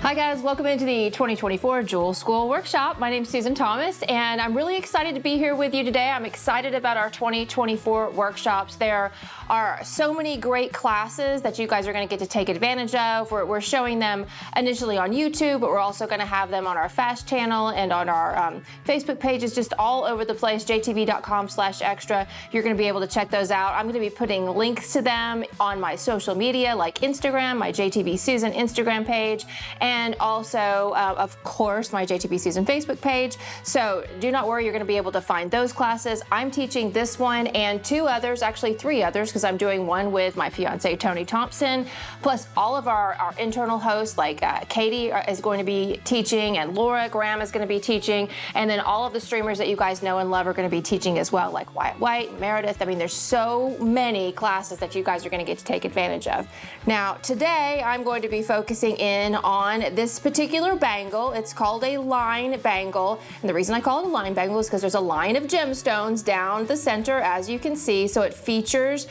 Hi guys, welcome into the 2024 Jewel School Workshop. My name is Susan Thomas and I'm really excited to be here with you today. I'm excited about our 2024 workshops. There are so many great classes that you guys are going to get to take advantage of. We're showing them initially on YouTube, but we're also going to have them on our Fast channel and on our Facebook pages, just all over the place, jtv.com/extra. You're going to be able to check those out. I'm going to be putting links to them on my social media like Instagram, my JTV Susan Instagram page, and also, of course, my JTV Susan Facebook page. So do not worry, you're going to be able to find those classes. I'm teaching this one and two others, actually three others, because I'm doing one with my fiance, Tony Thompson, plus all of our internal hosts like Katie is going to be teaching and Laura Graham is going to be teaching. And then all of the streamers that you guys know and love are going to be teaching as well, like Wyatt White, Meredith. I mean, there's so many classes that you guys are going to get to take advantage of. Now, today I'm going to be focusing in on this particular bangle. It's called a line bangle. And the reason I call it a line bangle is because there's a line of gemstones down the center, as you can see. So it features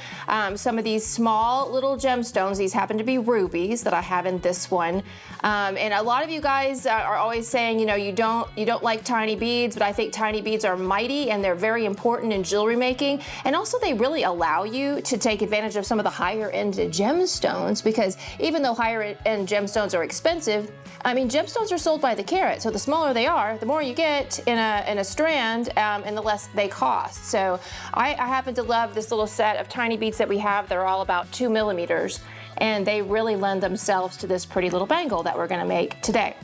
some of these small little gemstones. These happen to be rubies that I have in this one. And a lot of you guys are always saying, you know, you don't like tiny beads, but I think tiny beads are mighty and they're very important in jewelry making. And also they really allow you to take advantage of some of the higher end gemstones, because even though higher end gemstones are expensive, I mean, gemstones are sold by the carat. So the smaller they are, the more you get in a strand, and the less they cost. So I happen to love this little set of tiny beads that we have. They're all about 2 millimeters, and they really lend themselves to this pretty little bangle that we're gonna make today.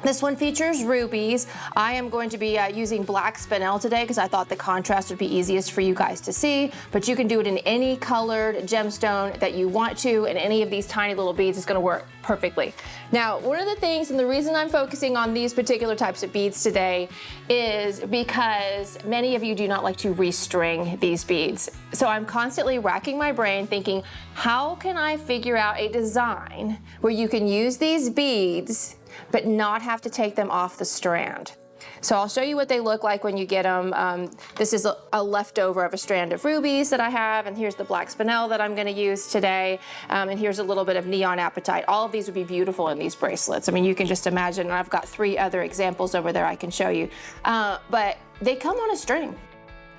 This one features rubies. I am going to be using black spinel today because I thought the contrast would be easiest for you guys to see, but you can do it in any colored gemstone that you want to, and any of these tiny little beads is gonna work perfectly. Now, one of the things, and the reason I'm focusing on these particular types of beads today is because many of you do not like to restring these beads. So I'm constantly racking my brain thinking, how can I figure out a design where you can use these beads but not have to take them off the strand? So I'll show you what they look like when you get them. This is a leftover of a strand of rubies that I have, and here's the black spinel that I'm gonna use today, and here's a little bit of neon apatite. All of these would be beautiful in these bracelets. I mean, you can just imagine, and I've got 3 other examples over there I can show you. But they come on a string.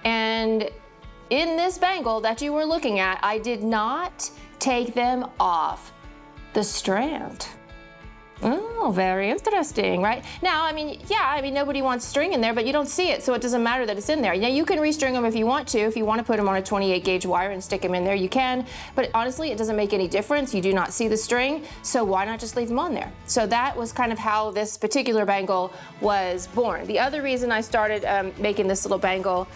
And in this bangle that you were looking at, I did not take them off the strand. Oh, very interesting, right? Now, I mean, yeah, I mean, nobody wants string in there, but you don't see it, so it doesn't matter that it's in there. Now, you can restring them if you want to. If you want to put them on a 28 gauge wire and stick them in there, you can. But honestly, it doesn't make any difference. You do not see the string, so why not just leave them on there? So that was kind of how this particular bangle was born. The other reason I started making this little bangle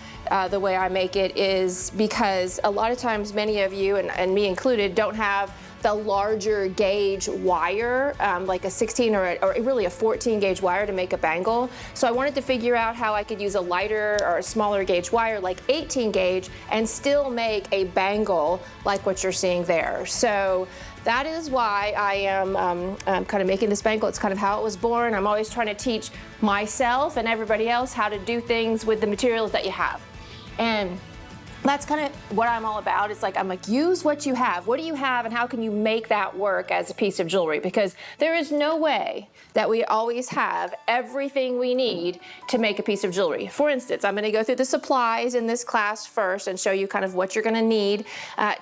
the way I make it is because a lot of times many of you, and me included, don't have the larger gauge wire, like a 16 or really a 14 gauge wire to make a bangle. So I wanted to figure out how I could use a lighter or a smaller gauge wire like 18 gauge and still make a bangle like what you're seeing there. So that is why I am kind of making this bangle. It's kind of how it was born. I'm always trying to teach myself and everybody else how to do things with the materials that you have. And that's kind of what I'm all about. It's like, I'm like, use what you have. What do you have and how can you make that work as a piece of jewelry? Because there is no way that we always have everything we need to make a piece of jewelry. For instance, I'm gonna go through the supplies in this class first and show you kind of what you're gonna need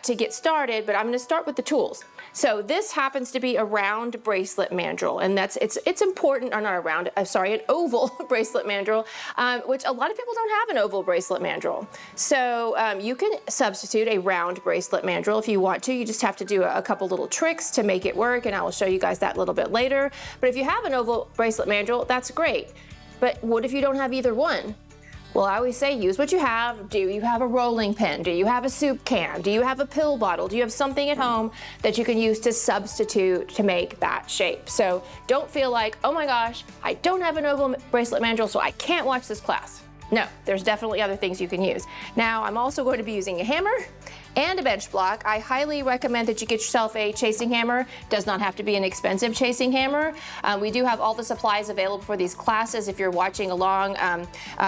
to get started, but I'm gonna start with the tools. So this happens to be a round bracelet mandrel, and it's important, or not a round, sorry, an oval bracelet mandrel, which a lot of people don't have an oval bracelet mandrel. So you can substitute a round bracelet mandrel if you want to. You just have to do a couple little tricks to make it work, and I will show you guys that a little bit later. But if you have an oval bracelet mandrel, that's great. But what if you don't have either one? Well, I always say use what you have. Do you have a rolling pin? Do you have a soup can? Do you have a pill bottle? Do you have something at home that you can use to substitute to make that shape? So don't feel like, oh my gosh, I don't have an oval bracelet mandrel, so I can't watch this class. No, there's definitely other things you can use. Now, I'm also going to be using a hammer and a bench block. I highly recommend that you get yourself a chasing hammer. It does not have to be an expensive chasing hammer. We do have all the supplies available for these classes. If you're watching along,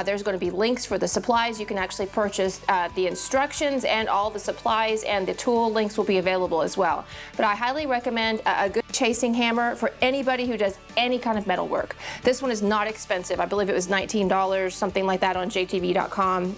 there's going to be links for the supplies. You can actually purchase the instructions and all the supplies, and the tool links will be available as well. But I highly recommend a good chasing hammer for anybody who does any kind of metal work. This one is not expensive. I believe it was $19, something like that on jtv.com.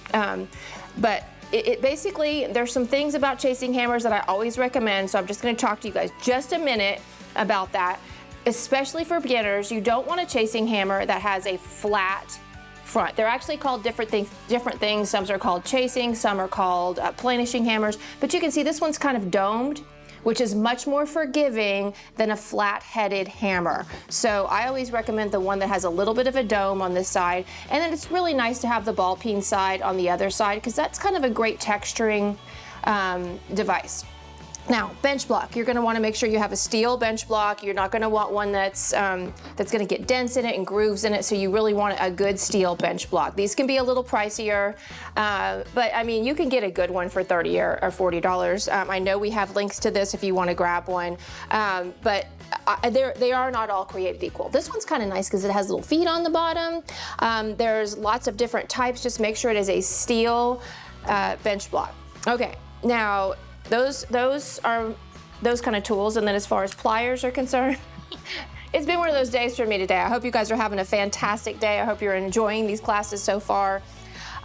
But it basically, there's some things about chasing hammers that I always recommend, so I'm just gonna talk to you guys just a minute about that. Especially for beginners, you don't want a chasing hammer that has a flat front. They're actually called different things. Some are called chasing, some are called planishing hammers, but you can see this one's kind of domed, which is much more forgiving than a flat-headed hammer. So I always recommend the one that has a little bit of a dome on this side, and then it's really nice to have the ball peen side on the other side, because that's kind of a great texturing device. Now, bench block, you're gonna wanna make sure you have a steel bench block. You're not gonna want one that's gonna get dents in it and grooves in it, so you really want a good steel bench block. These can be a little pricier, but I mean, you can get a good one for $30 or $40. I know we have links to this if you wanna grab one, but they are not all created equal. This one's kind of nice because it has little feet on the bottom. There's lots of different types. Just make sure it is a steel bench block. Okay, now, those are those kind of tools, and then as far as pliers are concerned, it's been one of those days for me today. I hope you guys are having a fantastic day. I hope you're enjoying these classes so far.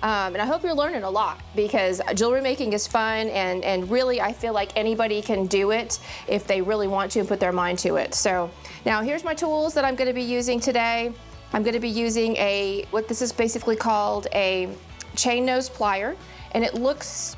And I hope you're learning a lot, because jewelry making is fun, and really I feel like anybody can do it if they really want to and put their mind to it. So now here's my tools that I'm going to be using today. I'm going to be using what this is basically called a chain nose plier, and it looks,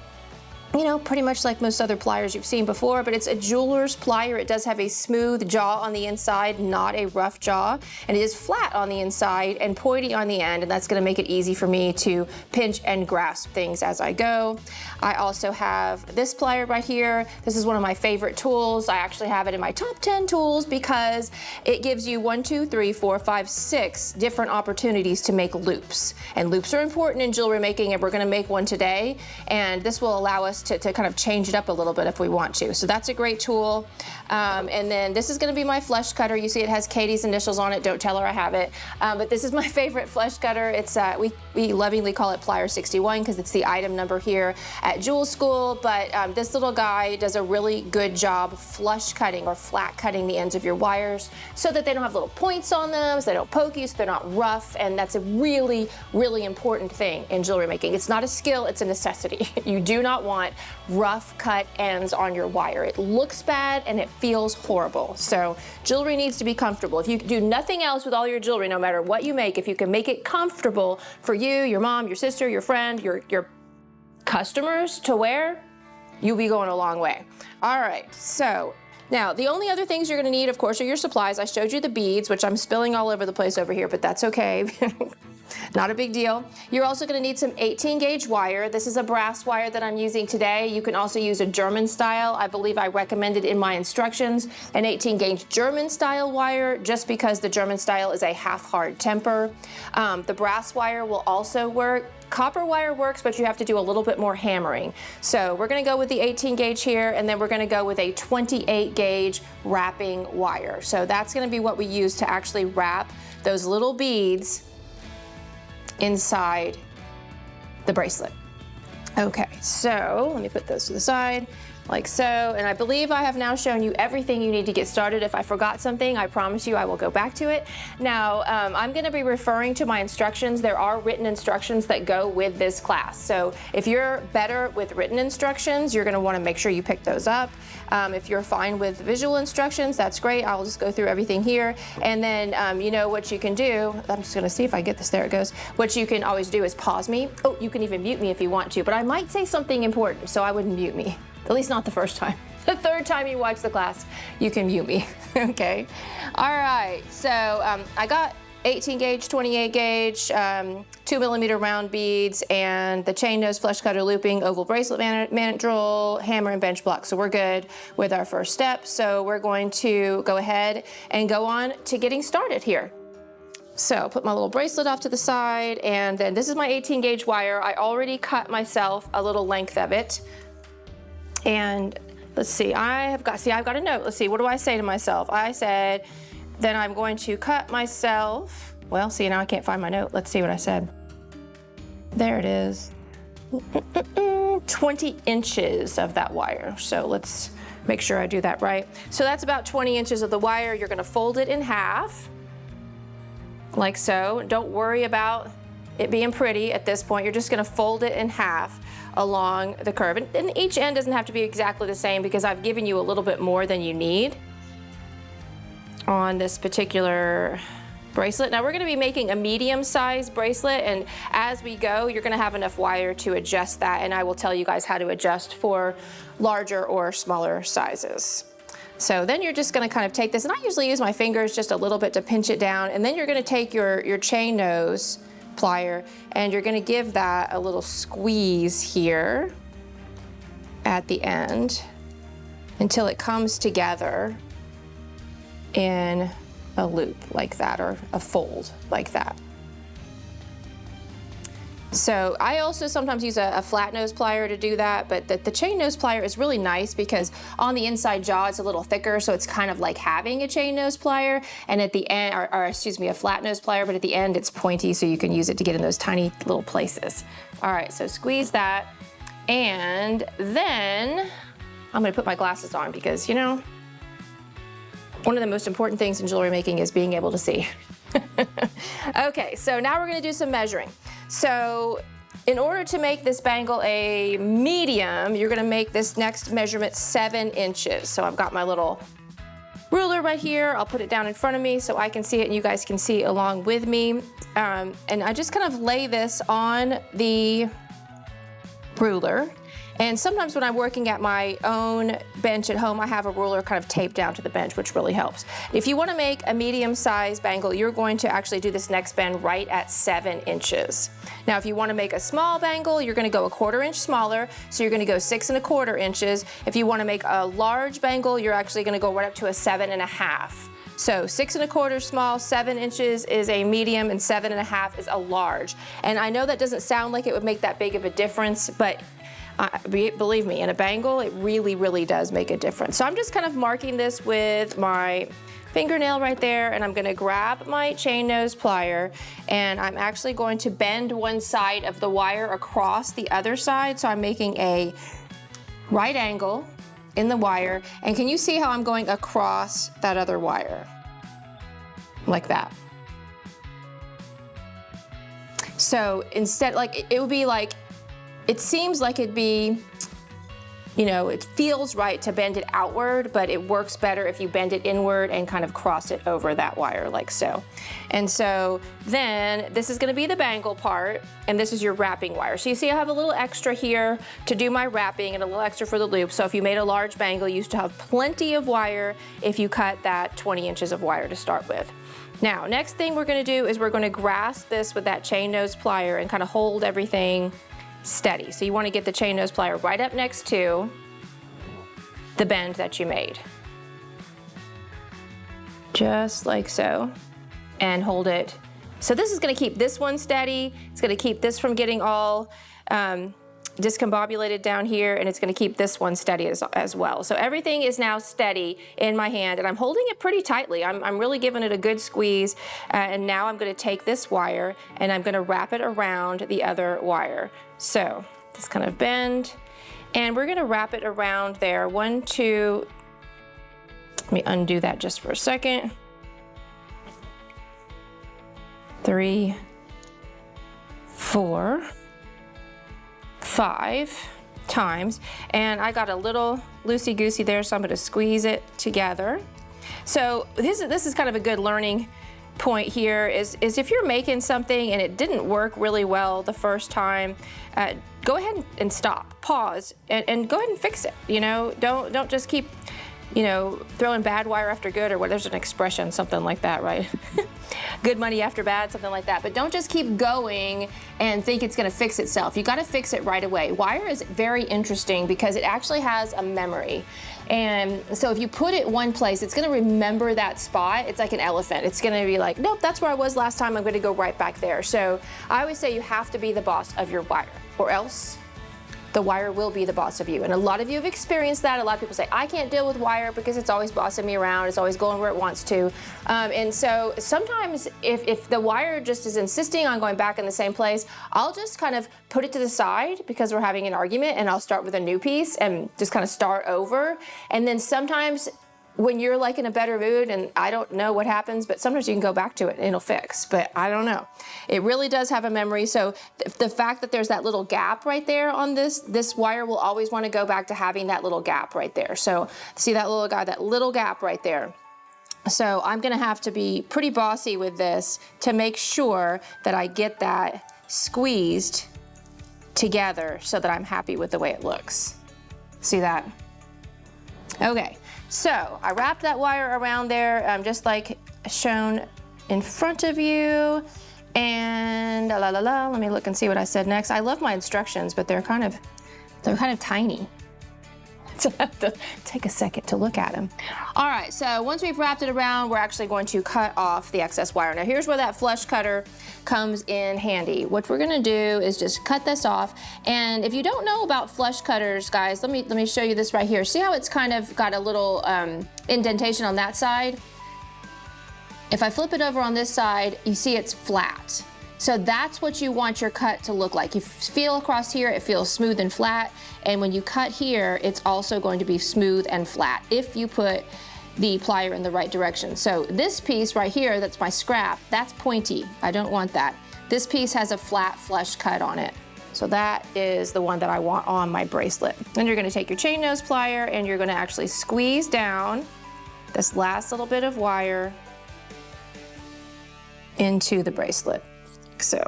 you know, pretty much like most other pliers you've seen before, but it's a jeweler's plier. It does have a smooth jaw on the inside, not a rough jaw, and it is flat on the inside and pointy on the end, and that's gonna make it easy for me to pinch and grasp things as I go. I also have this plier right here. This is one of my favorite tools. I actually have it in my top 10 tools because it gives you 1, 2, 3, 4, 5, 6 different opportunities to make loops. And loops are important in jewelry making, and we're gonna make one today, and this will allow us to kind of change it up a little bit if we want to. So that's a great tool. And then this is gonna be my flesh cutter. You see it has Katie's initials on it. Don't tell her I have it. But this is my favorite flesh cutter. It's we lovingly call it Plier 61 because it's the item number here at Jewel School. But this little guy does a really good job flush cutting or flat cutting the ends of your wires so that they don't have little points on them, so they don't poke you, so they're not rough. And that's a really, really important thing in jewelry making. It's not a skill, it's a necessity. You do not want rough cut ends on your wire. It looks bad and it feels horrible. So jewelry needs to be comfortable. If you do nothing else with all your jewelry, no matter what you make, if you can make it comfortable for you, your mom, your sister, your friend, your customers to wear, you'll be going a long way. All right, so now, the only other things you're gonna need, of course, are your supplies. I showed you the beads, which I'm spilling all over the place over here, but that's okay. Not a big deal. You're also gonna need some 18 gauge wire. This is a brass wire that I'm using today. You can also use a German style. I believe I recommended in my instructions an 18 gauge German style wire, just because the German style is a half hard temper. The brass wire will also work. Copper wire works, but you have to do a little bit more hammering. So we're gonna go with the 18 gauge here, and then we're gonna go with a 28 gauge wrapping wire. So that's gonna be what we use to actually wrap those little beads inside the bracelet. Okay, so let me put those to the side like so, and I believe I have now shown you everything you need to get started. If I forgot something, I promise you I will go back to it. Now, I'm gonna be referring to my instructions. There are written instructions that go with this class. So if you're better with written instructions, you're gonna wanna make sure you pick those up. If you're fine with visual instructions, that's great. I'll just go through everything here. And then, you know what you can do, I'm just gonna see if I get this, there it goes. What you can always do is pause me. Oh, you can even mute me if you want to, but I might say something important, so I wouldn't mute me. At least not the first time. The third time you watch the class, you can mute me, okay? All right, so I got 18 gauge, 28 gauge, 2mm round beads, and the chain nose flesh cutter looping oval bracelet mandrel, hammer and bench block. So we're good with our first step. So we're going to go ahead and go on to getting started here. So put my little bracelet off to the side, and then this is my 18 gauge wire. I already cut myself a little length of it. And let's see, I've got a note. Let's see, what do I say to myself? I said, then I'm going to cut myself, well, see, now I can't find my note. Let's see what I said. There it is. 20 inches of that wire. So let's Make sure I do that right. So that's about 20 inches of the wire. You're gonna fold it in half, like so. Don't worry about it being pretty at this point. You're just gonna fold it in half along the curve. And each end doesn't have to be exactly the same because I've given you a little bit more than you need on this particular bracelet. Now we're gonna be making a medium-sized bracelet, and as we go, you're gonna have enough wire to adjust that, and I will tell you guys how to adjust for larger or smaller sizes. So then you're just gonna kind of take this, and I usually use my fingers just a little bit to pinch it down, and then you're gonna take your chain nose plier, and you're gonna give that a little squeeze here at the end until it comes together in a loop like that, or a fold like that. So I also sometimes use a flat nose plier to do that, but the chain nose plier is really nice because on the inside jaw it's a little thicker, so it's kind of like having a chain nose plier, and at the end, or excuse me, a flat nose plier, but at the end it's pointy, so you can use it to get in those tiny little places. All right, so squeeze that, and then I'm gonna put my glasses on because, you know, one of the most important things in jewelry making is being able to see. Okay, so now we're gonna do some measuring. So in order to make this bangle a medium, you're gonna make this next measurement 7 inches. So I've got my little ruler right here. I'll put it down in front of me so I can see it and you guys can see along with me. And I just kind of lay this on the ruler. And sometimes when I'm working at my own bench at home, I have a ruler kind of taped down to the bench, which really helps. If you want to make a medium-sized bangle, you're going to actually do this next bend right at 7 inches. Now, if you want to make a small bangle, you're going to go 1/4 inch smaller, so you're going to go 6 1/4 inches. If you want to make a large bangle, you're actually going to go right up to a 7 1/2. So 6 1/4 small, 7 inches is a medium, and 7 1/2 is a large. And I know that doesn't sound like it would make that big of a difference, but believe me, in a bangle, it really, really does make a difference. So I'm just kind of marking this with my fingernail right there, and I'm gonna grab my chain nose plier, and I'm actually going to bend one side of the wire across the other side. So I'm making a right angle in the wire, and can you see how I'm going across that other wire? Like that. So instead, like, it would be like, it seems like it'd be, you know, it feels right to bend it outward, but it works better if you bend it inward and kind of cross it over that wire like so. And so then this is gonna be the bangle part, and this is your wrapping wire. So you see I have a little extra here to do my wrapping and a little extra for the loop. So if you made a large bangle, you used to have plenty of wire if you cut that 20 inches of wire to start with. Now, next thing we're gonna do is we're gonna grasp this with that chain nose plier and kind of hold everything steady. So you want to get the chain nose plier right up next to the bend that you made. Just like so. And hold it. So this is going to keep this one steady. It's going to keep this from getting all discombobulated down here, and it's going to keep this one steady as well. So everything is now steady in my hand, and I'm holding it pretty tightly. I'm really giving it a good squeeze, and now I'm going to take this wire and I'm going to wrap it around the other wire. So just kind of bend, and we're going to wrap it around there. 1, 2, let me undo that just for a second. 3, 4, 5 times, and I got a little loosey-goosey there, so I'm going to squeeze it together. So this is kind of a good learning point here is if you're making something and it didn't work really well the first time, go ahead and stop, pause, and go ahead and fix it. You know, don't just keep, you know, throwing bad wire after good, or what, there's an expression, something like that, right? Good money after bad, something like that. But don't just keep going and think it's gonna fix itself. You gotta fix it right away. Wire is very interesting because it actually has a memory. And so if you put it one place, it's gonna remember that spot. It's like an elephant. It's gonna be like, nope, that's where I was last time, I'm gonna go right back there. So I always say you have to be the boss of your wire, or else the wire will be the boss of you. And a lot of you have experienced that. A lot of people say, I can't deal with wire because it's always bossing me around. It's always going where it wants to. And so sometimes if the wire just is insisting on going back in the same place, I'll just kind of put it to the side because we're having an argument, and I'll start with a new piece and just kind of start over. And then sometimes when you're like in a better mood, and I don't know what happens, but sometimes you can go back to it and it'll fix, but I don't know. It really does have a memory. So the fact that there's that little gap right there on this wire will always want to go back to having that little gap right there. So see that little guy, that little gap right there. So I'm gonna have to be pretty bossy with this to make sure that I get that squeezed together so that I'm happy with the way it looks. See that? Okay. So I wrapped that wire around there, just like shown in front of you. And let me look and see what I said next. I love my instructions, but they're kind of tiny. So I have to take a second to look at them. All right, so once we've wrapped it around, we're actually going to cut off the excess wire. Now here's where that flush cutter comes in handy. What we're gonna do is just cut this off. And if you don't know about flush cutters, guys, let me show you this right here. See how it's kind of got a little indentation on that side? If I flip it over on this side, you see it's flat. So that's what you want your cut to look like. You feel across here, it feels smooth and flat. And when you cut here, it's also going to be smooth and flat if you put the plier in the right direction. So this piece right here, that's my scrap, that's pointy. I don't want that. This piece has a flat flush cut on it. So that is the one that I want on my bracelet. Then you're gonna take your chain nose plier and you're gonna actually squeeze down this last little bit of wire into the bracelet. So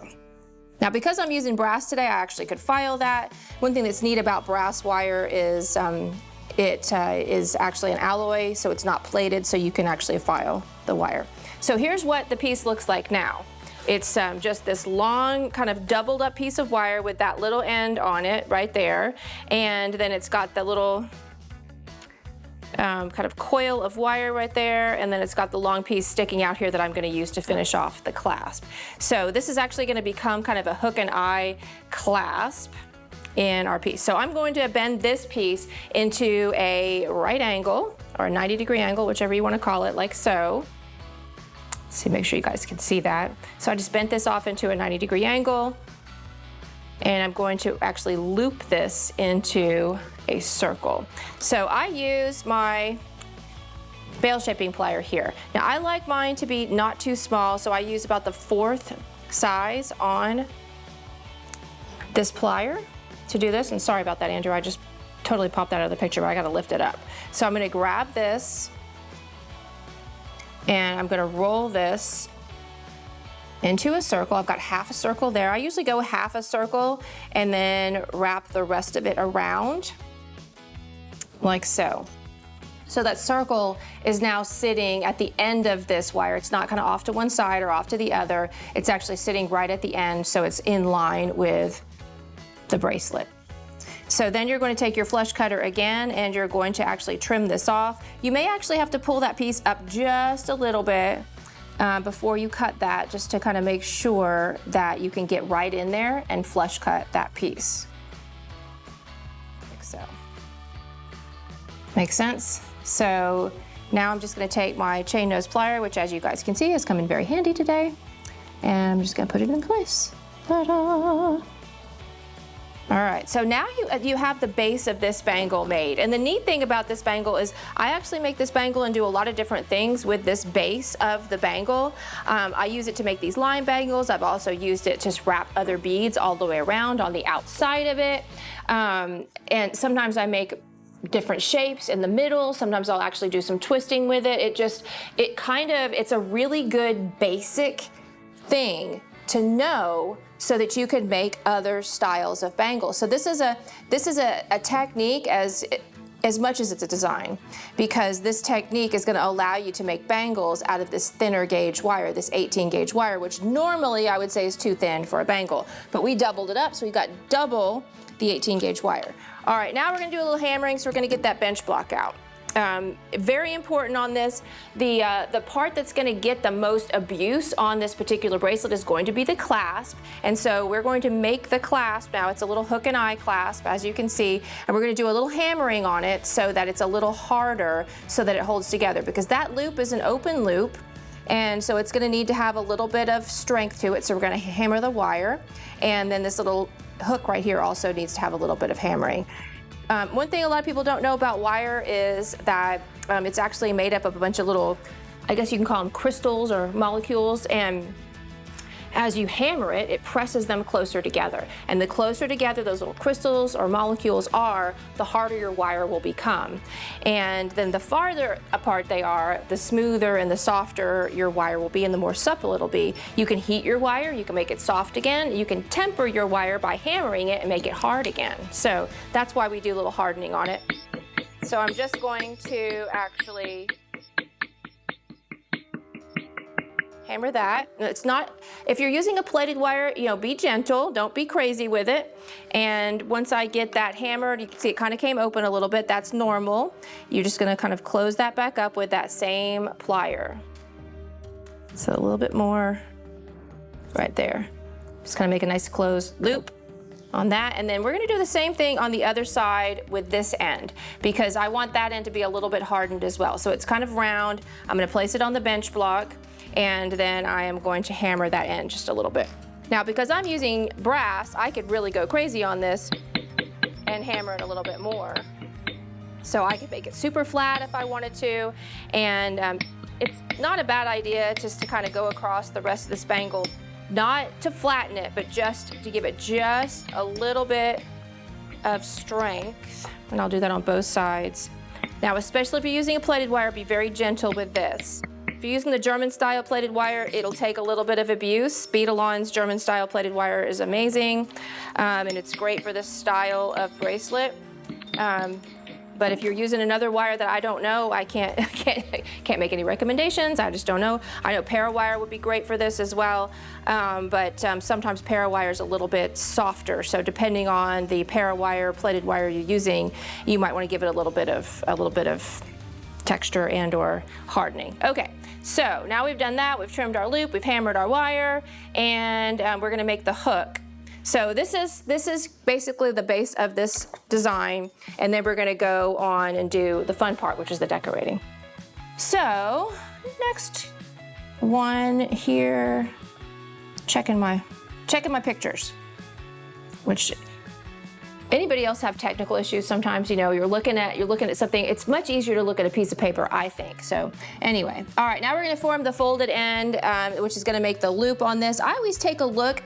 now because I'm using brass today, I actually could file that. One thing that's neat about brass wire is it is actually an alloy, so it's not plated, so you can actually file the wire. So here's what the piece looks like now. It's just this long kind of doubled up piece of wire with that little end on it right there. And then it's got the little kind of coil of wire right there, and then it's got the long piece sticking out here that I'm going to use to finish off the clasp. So this is actually going to become kind of a hook and eye clasp in our piece. So I'm going to bend this piece into a right angle or a 90-degree angle, whichever you want to call it, like so. Let's see, make sure you guys can see that. So I just bent this off into a 90-degree angle, and I'm going to actually loop this into a circle. So I use my bail shaping plier here. Now I like mine to be not too small, so I use about the 4th size on this plier to do this. And sorry about that, Andrew, I just totally popped that out of the picture, but I gotta lift it up. So I'm gonna grab this and I'm gonna roll this into a circle. I've got half a circle there. I usually go half a circle and then wrap the rest of it around like so. So that circle is now sitting at the end of this wire. It's not kind of off to one side or off to the other. It's actually sitting right at the end, so it's in line with the bracelet. So then you're going to take your flush cutter again and you're going to actually trim this off. You may actually have to pull that piece up just a little bit before you cut that, just to kind of make sure that you can get right in there and flush cut that piece. Like so. Make sense? So now I'm just going to take my chain nose plier, which as you guys can see has come in very handy today, and I'm just going to put it in place. Ta-da! All right, so now you have the base of this bangle made. And the neat thing about this bangle is I actually make this bangle and do a lot of different things with this base of the bangle. I use it to make these line bangles. I've also used it to wrap other beads all the way around on the outside of it. And sometimes I make different shapes in the middle. Sometimes I'll actually do some twisting with it. It's a really good basic thing to know so that you can make other styles of bangles. So this is a technique as much as it's a design, because this technique is going to allow you to make bangles out of this thinner gauge wire, this 18 gauge wire, which normally I would say is too thin for a bangle, but we doubled it up, so we got double the 18 gauge wire. All right, now we're going to do a little hammering, so we're going to get that bench block out. Very important on this. The part that's going to get the most abuse on this particular bracelet is going to be the clasp. And so we're going to make the clasp. Now it's a little hook and eye clasp, as you can see, and we're going to do a little hammering on it so that it's a little harder so that it holds together, because that loop is an open loop. And so it's going to need to have a little bit of strength to it. So we're going to hammer the wire. And then this little hook right here also needs to have a little bit of hammering. One thing a lot of people don't know about wire is that it's actually made up of a bunch of little, I guess you can call them crystals or molecules, and as you hammer it, it presses them closer together. And the closer together those little crystals or molecules are, the harder your wire will become. And then the farther apart they are, the smoother and the softer your wire will be and the more supple it'll be. You can heat your wire, you can make it soft again, you can temper your wire by hammering it and make it hard again. So that's why we do a little hardening on it. So I'm just going to actually hammer that. It's not, if you're using a plated wire, be gentle, don't be crazy with it. And once I get that hammered, you can see it kind of came open a little bit, that's normal. You're just gonna kind of close that back up with that same plier. So a little bit more right there. Just kind of make a nice closed loop on that. And then we're gonna do the same thing on the other side with this end, because I want that end to be a little bit hardened as well. So it's kind of round. I'm gonna place it on the bench block, and then I am going to hammer that end just a little bit. Now, because I'm using brass, I could really go crazy on this and hammer it a little bit more. So I could make it super flat if I wanted to, and it's not a bad idea just to kind of go across the rest of this bangle, not to flatten it, but just to give it just a little bit of strength. And I'll do that on both sides. Now, especially if you're using a plated wire, be very gentle with this. If you're using the German style plated wire, it'll take a little bit of abuse. Beadalon's German style plated wire is amazing, and it's great for this style of bracelet. But if you're using another wire that I don't know, I can't make any recommendations. I just don't know. I know Parawire would be great for this as well, but sometimes Parawire is a little bit softer. So depending on the Parawire plated wire you're using, you might want to give it a little bit of texture and or hardening. Okay, so now we've done that, we've trimmed our loop, we've hammered our wire, and we're gonna make the hook. So this is basically the base of this design, and then we're gonna go on and do the fun part, which is the decorating. So next one here, checking my pictures, which anybody else have technical issues sometimes? You're looking at something. It's much easier to look at a piece of paper, I think. So anyway, all right, now we're gonna form the folded end, which is gonna make the loop on this. I always take a look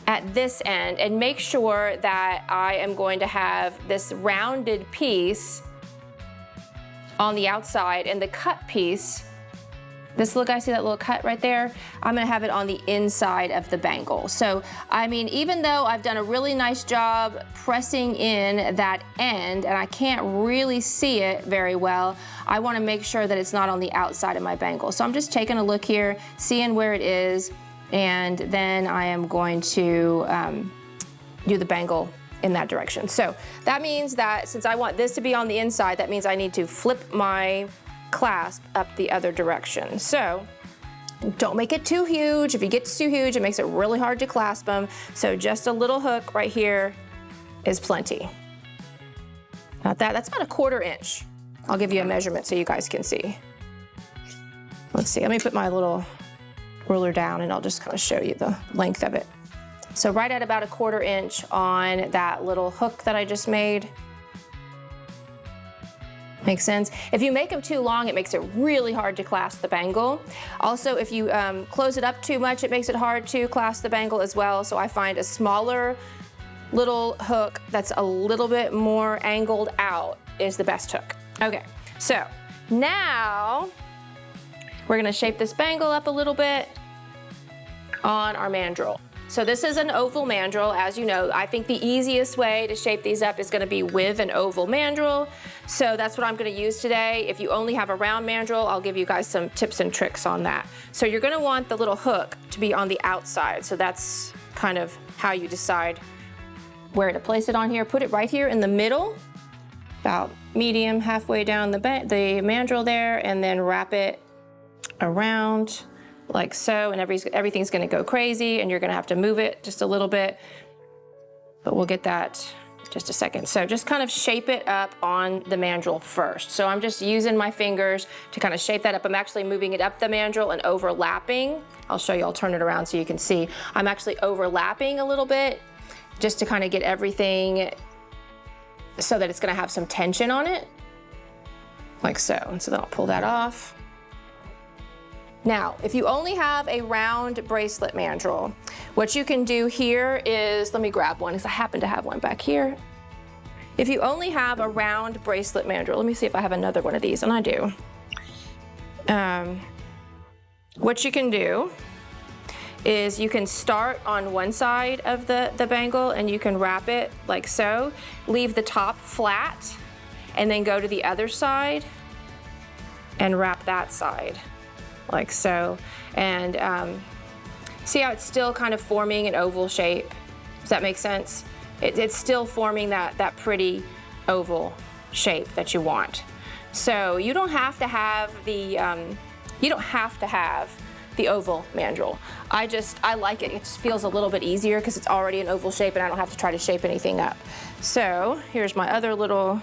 at this end and make sure that I am going to have this rounded piece on the outside and the cut piece. This little guy, see that little cut right there? I'm gonna have it on the inside of the bangle. So, I mean, even though I've done a really nice job pressing in that end and I can't really see it very well, I wanna make sure that it's not on the outside of my bangle. So I'm just taking a look here, seeing where it is, and then I am going to do the bangle in that direction. So that means that since I want this to be on the inside, that means I need to flip my clasp up the other direction. So don't make it too huge. If it gets too huge, it makes it really hard to clasp them. So just a little hook right here is plenty. That's about 1/4 inch. I'll give you a measurement so you guys can see. Let's see, let me put my little ruler down and I'll just kind of show you the length of it. So right at about 1/4 inch on that little hook that I just made. Makes sense? If you make them too long, it makes it really hard to clasp the bangle. Also, if you close it up too much, it makes it hard to clasp the bangle as well. So I find a smaller little hook that's a little bit more angled out is the best hook. Okay, so now we're gonna shape this bangle up a little bit on our mandrel. So this is an oval mandrel, as you know. I think the easiest way to shape these up is gonna be with an oval mandrel. So that's what I'm gonna use today. If you only have a round mandrel, I'll give you guys some tips and tricks on that. So you're gonna want the little hook to be on the outside. So that's kind of how you decide where to place it on here. Put it right here in the middle about medium, halfway down the mandrel there, and then wrap it around like so, and everything's gonna go crazy, and you're gonna have to move it just a little bit, but we'll get that just a second. So just kind of shape it up on the mandrel first. So I'm just using my fingers to kind of shape that up. I'm actually moving it up the mandrel and overlapping. I'll show you, I'll turn it around so you can see. I'm actually overlapping a little bit just to kind of get everything so that it's gonna have some tension on it, like so. And so then I'll pull that off. Now, if you only have a round bracelet mandrel, what you can do here is, let me grab one because I happen to have one back here. If you only have a round bracelet mandrel, let me see if I have another one of these, and I do. What you can do is you can start on one side of the bangle and you can wrap it like so, leave the top flat, and then go to the other side and wrap that side like so. And see how it's still kind of forming an oval shape? Does that make sense? It's still forming that pretty oval shape that you want. So you don't have to have the oval mandrel. I like it. It just feels a little bit easier because it's already an oval shape and I don't have to try to shape anything up. So here's my other little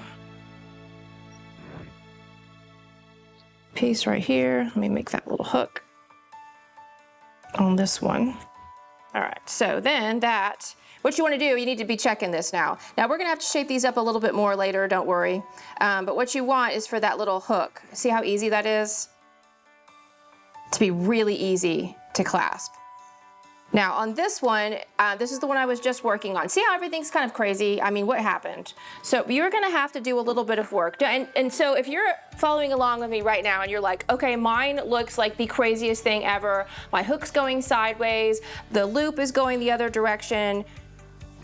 piece right here. Let me make that little hook on this one. All right, so then what you want to do, you need to be checking this now. Now we're gonna have to shape these up a little bit more later, don't worry. But what you want is for that little hook. See how easy that is? To be really easy to clasp. Now on this one, this is the one I was just working on. See how everything's kind of crazy? I mean, what happened? So you're gonna have to do a little bit of work. And so if you're following along with me right now and you're like, okay, mine looks like the craziest thing ever. My hook's going sideways, the loop is going the other direction.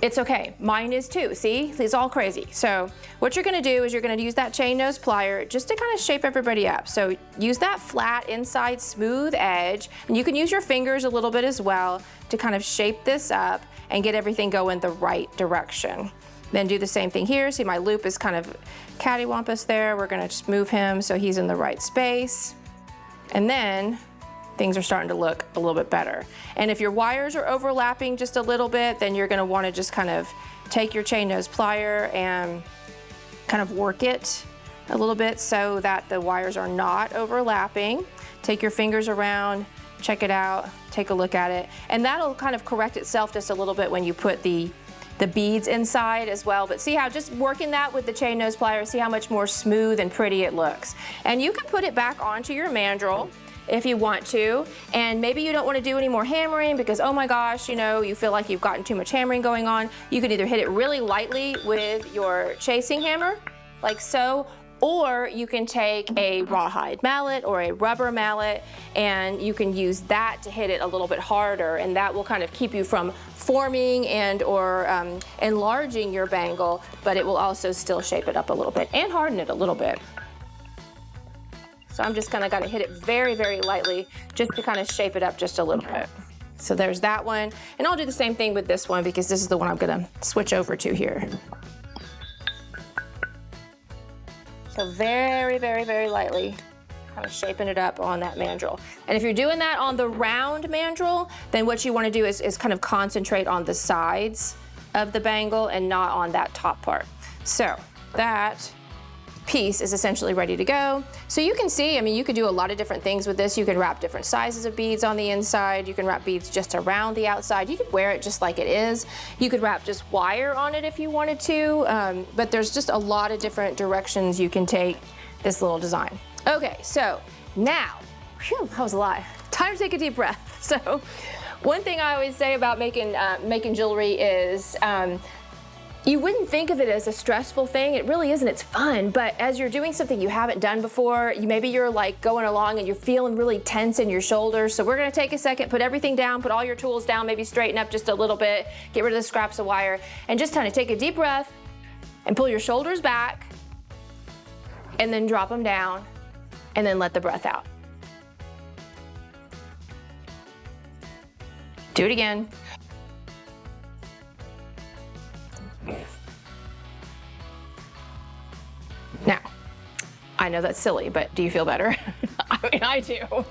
It's okay, mine is too, see? It's all crazy. So what you're gonna do is you're gonna use that chain nose plier just to kind of shape everybody up. So use that flat inside smooth edge, and you can use your fingers a little bit as well to kind of shape this up and get everything going the right direction. Then do the same thing here. See, my loop is kind of cattywampus there. We're gonna just move him so he's in the right space. And then things are starting to look a little bit better. And if your wires are overlapping just a little bit, then you're gonna wanna just kind of take your chain nose plier and kind of work it a little bit so that the wires are not overlapping. Take your fingers around, check it out, take a look at it. And that'll kind of correct itself just a little bit when you put the beads inside as well. But see how just working that with the chain nose plier, see how much more smooth and pretty it looks. And you can put it back onto your mandrel if you want to, and maybe you don't want to do any more hammering because, oh my gosh, you know, you feel like you've gotten too much hammering going on. You could either hit it really lightly with your chasing hammer, like so, or you can take a rawhide mallet or a rubber mallet and you can use that to hit it a little bit harder, and that will kind of keep you from forming and or enlarging your bangle, but it will also still shape it up a little bit and harden it a little bit. So I'm just gonna hit it very, very lightly just to kind of shape it up just a little bit. So there's that one. And I'll do the same thing with this one because this is the one I'm gonna switch over to here. So very, very, very lightly, kind of shaping it up on that mandrel. And if you're doing that on the round mandrel, then what you wanna do is kind of concentrate on the sides of the bangle and not on that top part. So that piece is essentially ready to go. So you can see, I mean, you could do a lot of different things with this. You can wrap different sizes of beads on the inside. You can wrap beads just around the outside. You could wear it just like it is. You could wrap just wire on it if you wanted to, but there's just a lot of different directions you can take this little design. Okay, so now, whew, that was a lot. Time to take a deep breath. So one thing I always say about making jewelry is, you wouldn't think of it as a stressful thing. It really isn't, it's fun. But as you're doing something you haven't done before, maybe you're like going along and you're feeling really tense in your shoulders. So we're gonna take a second, put everything down, put all your tools down, maybe straighten up just a little bit, get rid of the scraps of wire, and just kind of take a deep breath and pull your shoulders back and then drop them down and then let the breath out. Do it again. I know that's silly, but do you feel better? I mean, I do.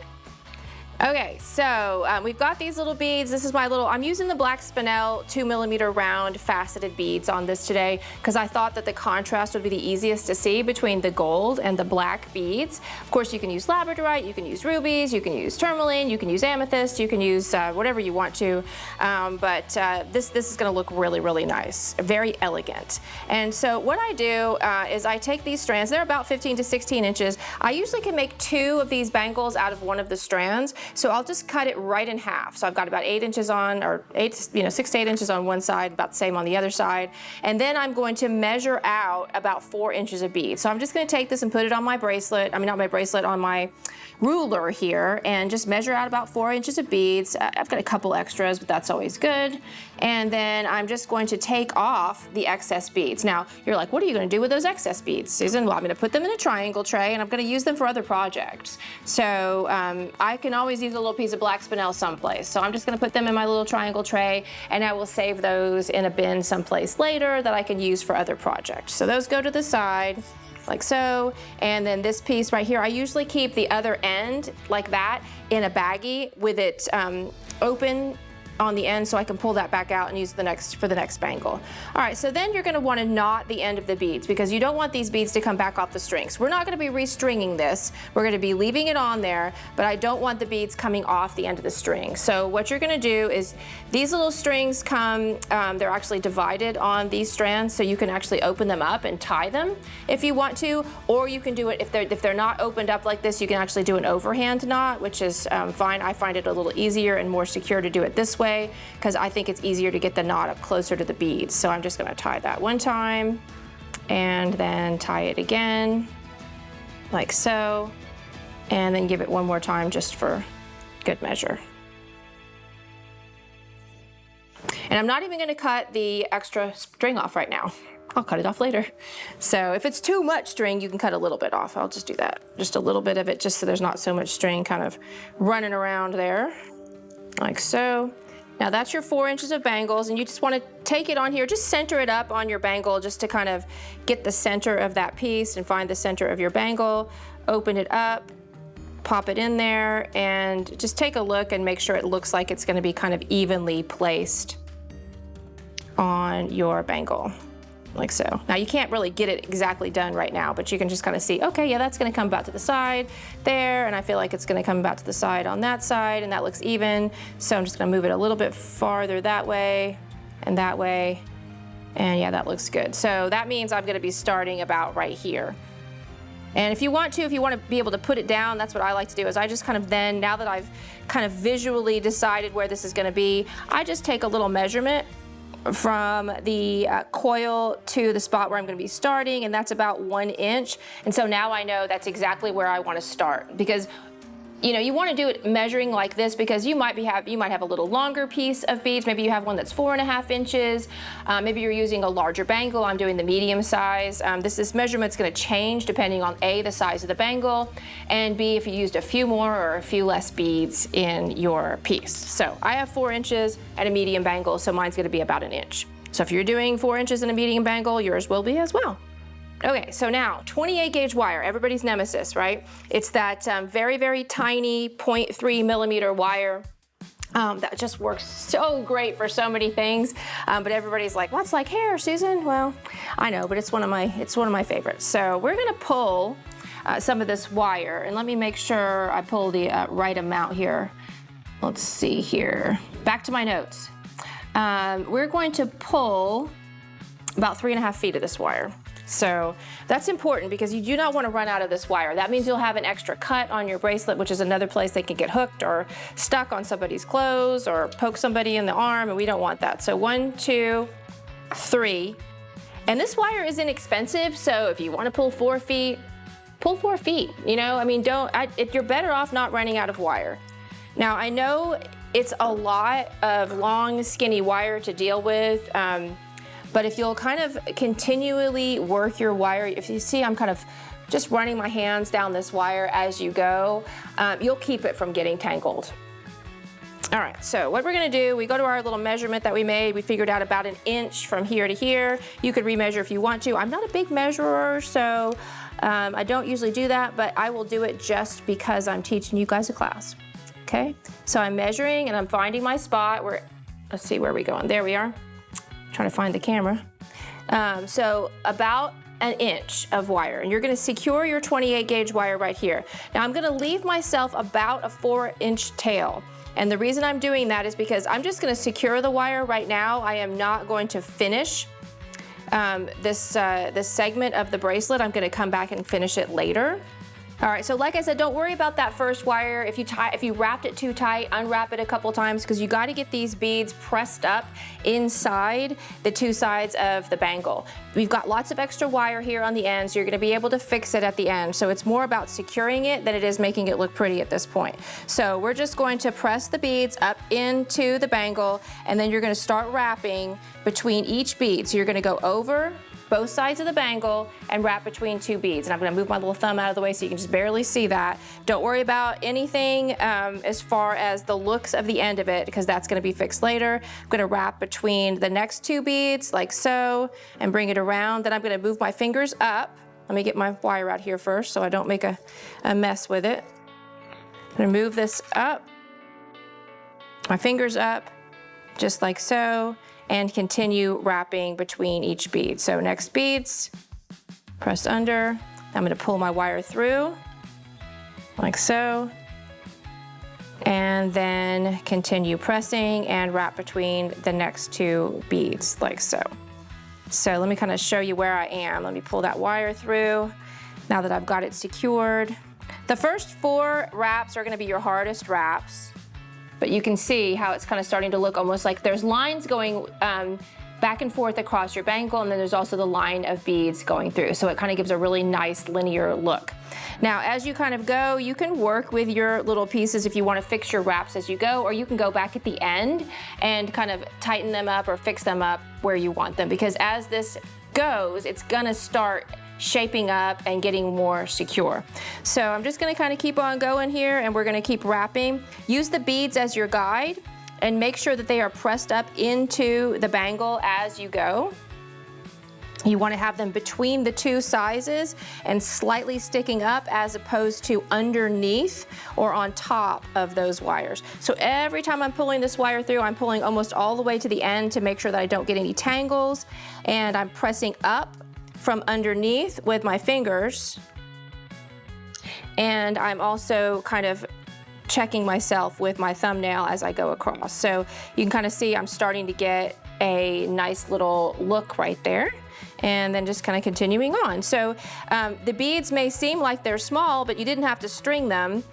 Okay, so we've got these little beads. This is my little, I'm using the black spinel 2mm round faceted beads on this today because I thought that the contrast would be the easiest to see between the gold and the black beads. Of course, you can use labradorite, you can use rubies, you can use tourmaline, you can use amethyst, you can use whatever you want to, but this is gonna look really, really nice, very elegant. And so what I do is I take these strands, they're about 15 to 16 inches. I usually can make 2 of these bangles out of one of the strands. So I'll just cut it right in half. So I've got about 8 inches on, or 6 to 8 inches on one side, about the same on the other side. And then I'm going to measure out about 4 inches of bead. So I'm just gonna take this and put it on my bracelet, I mean not my bracelet, on my ruler here, and just measure out about 4 inches of beads. I've got a couple extras, but that's always good. And then I'm just going to take off the excess beads. Now, you're like, what are you gonna do with those excess beads, Susan? Well, I'm gonna put them in a triangle tray and I'm gonna use them for other projects. So I can always use a little piece of black spinel someplace. So I'm just gonna put them in my little triangle tray and I will save those in a bin someplace later that I can use for other projects. So those go to the side, like so. And then this piece right here, I usually keep the other end like that in a baggie with it open on the end so I can pull that back out and use for the next bangle. All right, so then you're gonna wanna knot the end of the beads because you don't want these beads to come back off the strings. We're not gonna be restringing this. We're gonna be leaving it on there, but I don't want the beads coming off the end of the string. So what you're gonna do is these little strings come, they're actually divided on these strands, so you can actually open them up and tie them if you want to, or you can do it, if they're not opened up like this, you can actually do an overhand knot, which is fine. I find it a little easier and more secure to do it this way because I think it's easier to get the knot up closer to the beads. So I'm just gonna tie that one time and then tie it again like so, and then give it one more time just for good measure. And I'm not even gonna cut the extra string off right now. I'll cut it off later. So if it's too much string, you can cut a little bit off. I'll just do that. Just a little bit of it, just so there's not so much string kind of running around there, like so. Now that's your 4 inches of bangles, and you just want to take it on here, just center it up on your bangle just to kind of get the center of that piece and find the center of your bangle, open it up, pop it in there, and just take a look and make sure it looks like it's going to be kind of evenly placed on your bangle, like so. Now you can't really get it exactly done right now, but you can just kind of see, okay, yeah, that's gonna come about to the side there, and I feel like it's gonna come about to the side on that side, and that looks even. So I'm just gonna move it a little bit farther that way, and yeah, that looks good. So that means I'm gonna be starting about right here. And if you want to be able to put it down, that's what I like to do, is I just kind of then, now that I've kind of visually decided where this is gonna be, I just take a little measurement from the coil to the spot where I'm going to be starting, and that's about 1 inch. And so now I know that's exactly where I want to start, because you want to do it measuring like this because you might have a little longer piece of beads. Maybe you have one that's 4.5 inches. Maybe you're using a larger bangle. I'm doing the medium size. This measurement's going to change depending on A, the size of the bangle, and B, if you used a few more or a few less beads in your piece. So I have 4 inches and a medium bangle, so mine's going to be about 1 inch. So if you're doing 4 inches in a medium bangle, yours will be as well. Okay, so now 28 gauge wire, everybody's nemesis, right? It's that very, very tiny 0.3mm wire that just works so great for so many things. But everybody's like, what's like hair, Susan? Well, I know, but it's one of my favorites. So we're gonna pull some of this wire, and let me make sure I pull the right amount here. Let's see here. Back to my notes. We're going to pull about 3.5 feet of this wire. So that's important because you do not want to run out of this wire. That means you'll have an extra cut on your bracelet, which is another place they can get hooked or stuck on somebody's clothes or poke somebody in the arm, and we don't want that. So 1, 2, 3. And this wire is inexpensive, so if you want to pull 4 feet, pull 4 feet. I mean, you're better off not running out of wire. Now, I know it's a lot of long, skinny wire to deal with, but if you'll kind of continually work your wire, if you see I'm kind of just running my hands down this wire as you go, you'll keep it from getting tangled. All right, so what we're gonna do, we go to our little measurement that we made. We figured out about 1 inch from here to here. You could remeasure if you want to. I'm not a big measurer, so I don't usually do that, but I will do it just because I'm teaching you guys a class. Okay, so I'm measuring and I'm finding my spot where, let's see, where are we going? There we are. Trying to find the camera. So about an inch of wire, and you're gonna secure your 28 gauge wire right here. Now I'm gonna leave myself about a 4-inch tail. And the reason I'm doing that is because I'm just gonna secure the wire right now. I am not going to finish this segment of the bracelet. I'm gonna come back and finish it later. All right, so like I said, don't worry about that first wire. If you wrapped it too tight, unwrap it a couple times, because you got to get these beads pressed up inside the two sides of the bangle. We've got lots of extra wire here on the end, so you're going to be able to fix it at the end. So it's more about securing it than it is making it look pretty at this point. So we're just going to press the beads up into the bangle, and then you're going to start wrapping between each bead. So you're going to go over both sides of the bangle and wrap between two beads. And I'm gonna move my little thumb out of the way so you can just barely see that. Don't worry about anything as far as the looks of the end of it, because that's gonna be fixed later. I'm gonna wrap between the next two beads like so and bring it around. Then I'm gonna move my fingers up. Let me get my wire out here first so I don't make a mess with it. I'm gonna move this up, my fingers up, just like so, and continue wrapping between each bead. So next beads, press under. I'm gonna pull my wire through, like so, and then continue pressing and wrap between the next two beads, like so. So let me kind of show you where I am. Let me pull that wire through now that I've got it secured. The first 4 wraps are gonna be your hardest wraps. But you can see how it's kind of starting to look almost like there's lines going back and forth across your bangle, and then there's also the line of beads going through. So it kind of gives a really nice linear look. Now, as you kind of go, you can work with your little pieces if you want to fix your wraps as you go, or you can go back at the end and kind of tighten them up or fix them up where you want them. Because as this goes, it's gonna start shaping up and getting more secure. So I'm just gonna kind of keep on going here, and we're gonna keep wrapping. Use the beads as your guide and make sure that they are pressed up into the bangle as you go. You want to have them between the two sizes and slightly sticking up as opposed to underneath or on top of those wires. So every time I'm pulling this wire through, I'm pulling almost all the way to the end to make sure that I don't get any tangles, and I'm pressing up from underneath with my fingers, and I'm also kind of checking myself with my thumbnail as I go across. So you can kind of see I'm starting to get a nice little look right there, and then just kind of continuing on. So the beads may seem like they're small, but you didn't have to string them,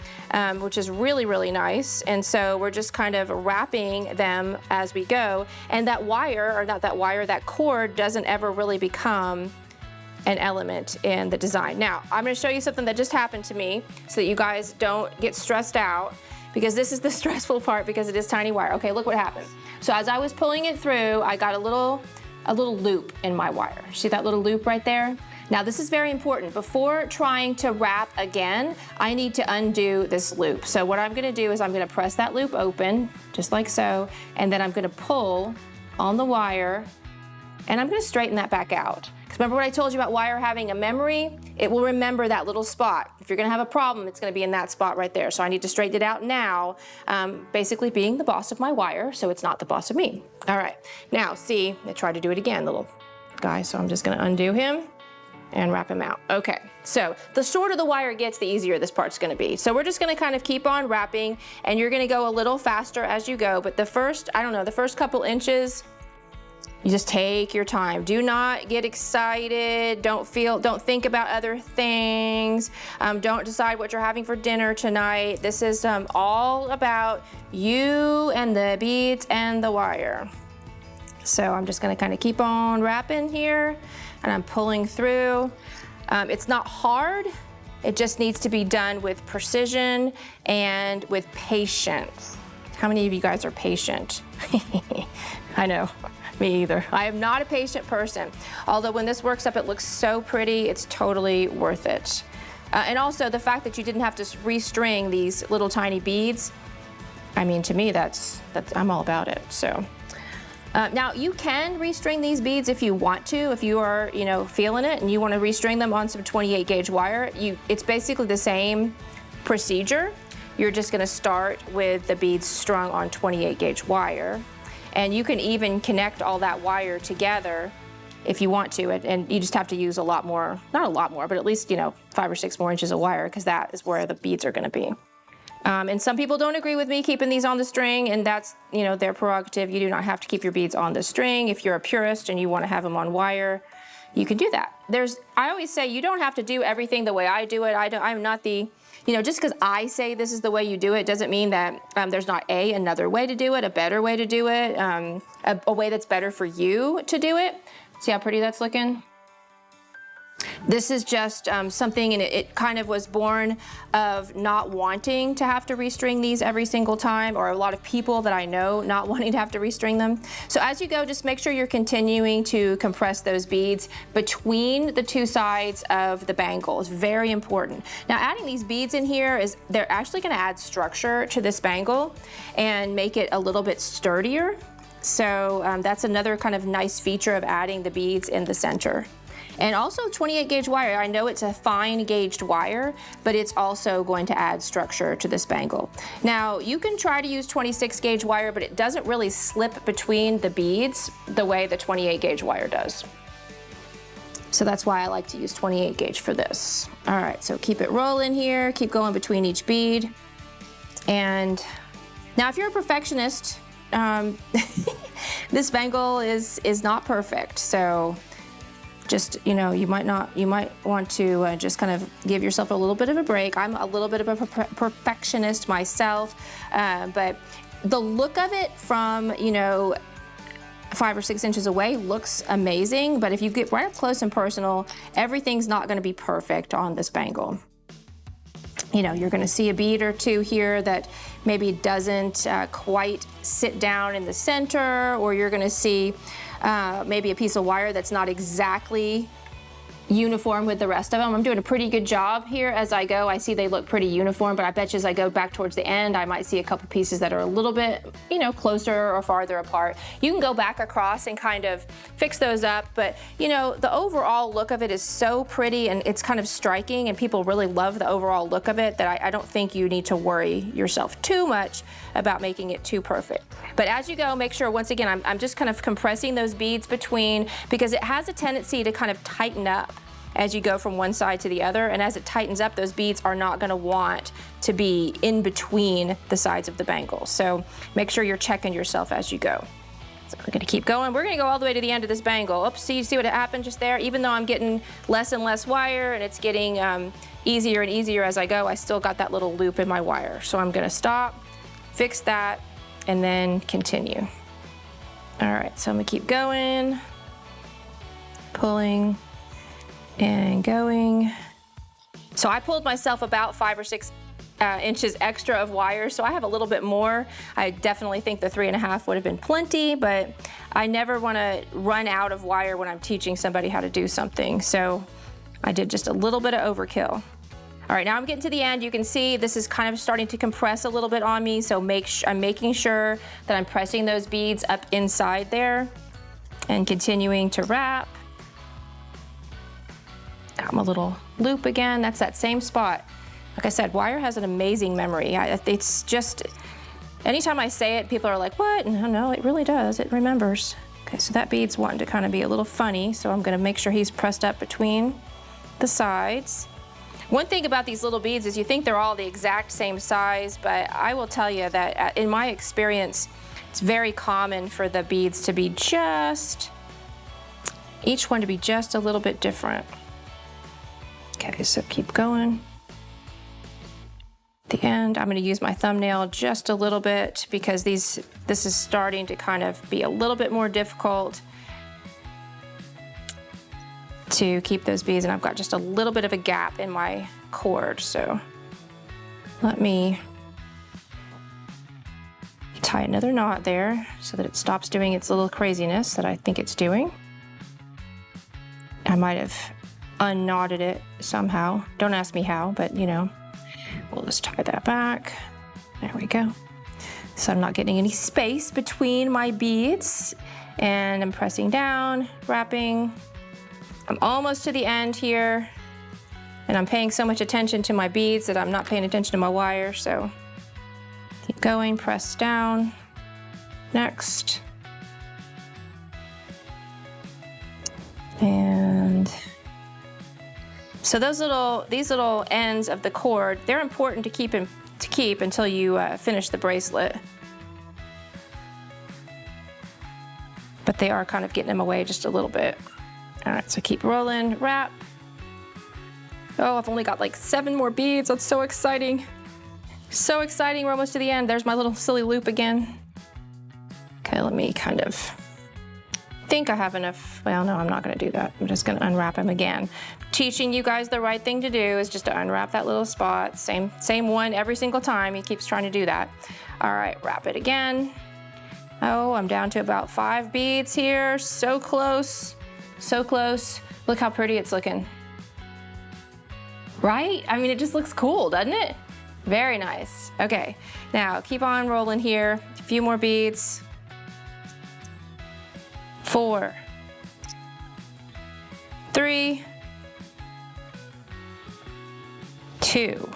which is really, really nice. And so we're just kind of wrapping them as we go. And that wire, or not that wire, that cord doesn't ever really become an element in the design. Now, I'm gonna show you something that just happened to me so that you guys don't get stressed out, because this is the stressful part because it is tiny wire. Okay, look what happened. So as I was pulling it through, I got a little loop in my wire. See that little loop right there? Now this is very important. Before trying to wrap again, I need to undo this loop. So what I'm gonna do is I'm gonna press that loop open, just like so, and then I'm gonna pull on the wire, and I'm gonna straighten that back out. Remember what I told you about wire having a memory? It will remember that little spot. If you're gonna have a problem, it's gonna be in that spot right there. So I need to straighten it out now, basically being the boss of my wire, so it's not the boss of me. All right, now see, I tried to do it again, little guy, so I'm just gonna undo him and wrap him out. Okay, so the shorter the wire gets, the easier this part's gonna be. So we're just gonna kind of keep on wrapping, and you're gonna go a little faster as you go, but the first, the first couple inches, you just take your time. Do not get excited. Don't think about other things. Don't decide what you're having for dinner tonight. This is all about you and the beads and the wire. So I'm just gonna kind of keep on wrapping here, and I'm pulling through. It's not hard. It just needs to be done with precision and with patience. How many of you guys are patient? I know. Me either. I am not a patient person. Although when this works up, it looks so pretty, it's totally worth it. And also the fact that you didn't have to restring these little tiny beads, I mean, to me, that's I'm all about it. So Now you can restring these beads if you want to, if you are, feeling it and you want to restring them on some 28 gauge wire. It's basically the same procedure. You're just going to start with the beads strung on 28 gauge wire, and you can even connect all that wire together if you want to, and you just have to use a lot more, not a lot more, but at least 5 or 6 more inches of wire, because that is where the beads are going to be. And some people don't agree with me keeping these on the string, and that's their prerogative. You do not have to keep your beads on the string. If you're a purist and you want to have them on wire, you can do that. I always say you don't have to do everything the way I do it. I'm not the, just because I say this is the way you do it doesn't mean that there's not another way to do it, a better way to do it, a way that's better for you to do it. See how pretty that's looking? This is just something, and it kind of was born of not wanting to have to restring these every single time, or a lot of people that I know not wanting to have to restring them. So as you go, just make sure you're continuing to compress those beads between the two sides of the bangle. It's very important. Now adding these beads in here they're actually going to add structure to this bangle and make it a little bit sturdier. So that's another kind of nice feature of adding the beads in the center. And also 28 gauge wire. I know it's a fine gauged wire, but it's also going to add structure to this bangle. Now you can try to use 26 gauge wire, but it doesn't really slip between the beads the way the 28 gauge wire does. So that's why I like to use 28 gauge for this. All right, so keep it rolling here, keep going between each bead. And now if you're a perfectionist, this bangle is not perfect. So just, you might want to just kind of give yourself a little bit of a break. I'm a little bit of a perfectionist myself, but the look of it from, 5 or 6 inches away looks amazing. But if you get right up close and personal, everything's not going to be perfect on this bangle. You're going to see a bead or two here that maybe doesn't quite sit down in the center, or you're going to see maybe a piece of wire that's not exactly uniform with the rest of them. I'm doing a pretty good job here as I go. I see they look pretty uniform, but I bet you as I go back towards the end, I might see a couple pieces that are a little bit, closer or farther apart. You can go back across and kind of fix those up, but the overall look of it is so pretty, and it's kind of striking, and people really love the overall look of it, that I don't think you need to worry yourself too much about making it too perfect. But as you go, make sure, once again, I'm just kind of compressing those beads between, because it has a tendency to kind of tighten up as you go from one side to the other, and as it tightens up, those beads are not going to want to be in between the sides of the bangle. So make sure you're checking yourself as you go. So we're going to keep going. We're going to go all the way to the end of this bangle. Oops, see what happened just there? Even though I'm getting less and less wire, and it's getting easier and easier as I go, I still got that little loop in my wire. So I'm going to stop, fix that, and then continue. All right, so I'm going to keep going, pulling, and going. So I pulled myself about 5 or 6 inches extra of wire, so I have a little bit more. I definitely think the 3.5 would have been plenty, but I never want to run out of wire when I'm teaching somebody how to do something. So I did just a little bit of overkill. All right, now I'm getting to the end. You can see this is kind of starting to compress a little bit on me, so I'm making sure that I'm pressing those beads up inside there and continuing to wrap. Got my little loop again. That's that same spot. Like I said, wire has an amazing memory. It's just, anytime I say it, people are like, what? No, it really does. It remembers. Okay, so that bead's wanting to kind of be a little funny, so I'm going to make sure he's pressed up between the sides. One thing about these little beads is you think they're all the exact same size, but I will tell you that in my experience, it's very common for the beads to be each one to be just a little bit different. Okay, so keep going. At the end, I'm going to use my thumbnail just a little bit, because this is starting to kind of be a little bit more difficult to keep those beads, and I've got just a little bit of a gap in my cord. So let me tie another knot there so that it stops doing its little craziness that I think it's doing. I might have unknotted it somehow. Don't ask me how, but we'll just tie that back. There we go. So I'm not getting any space between my beads. And I'm pressing down, wrapping. I'm almost to the end here. And I'm paying so much attention to my beads that I'm not paying attention to my wire, so keep going, press down. Next. And so these little ends of the cord, they're important to keep until you finish the bracelet. But they are kind of getting them away just a little bit. All right, so keep rolling, wrap. Oh, I've only got like 7 more beads. That's so exciting. So exciting, we're almost to the end. There's my little silly loop again. Okay, let me kind of think I have enough. Well, no, I'm not gonna do that. I'm just gonna unwrap them again. Teaching you guys the right thing to do is just to unwrap that little spot. Same one every single time. He keeps trying to do that. All right, wrap it again. Oh, I'm down to about 5 beads here. So close, so close. Look how pretty it's looking. Right? I mean, it just looks cool, doesn't it? Very nice. Okay, now keep on rolling here. A few more beads. 4, 3, 2.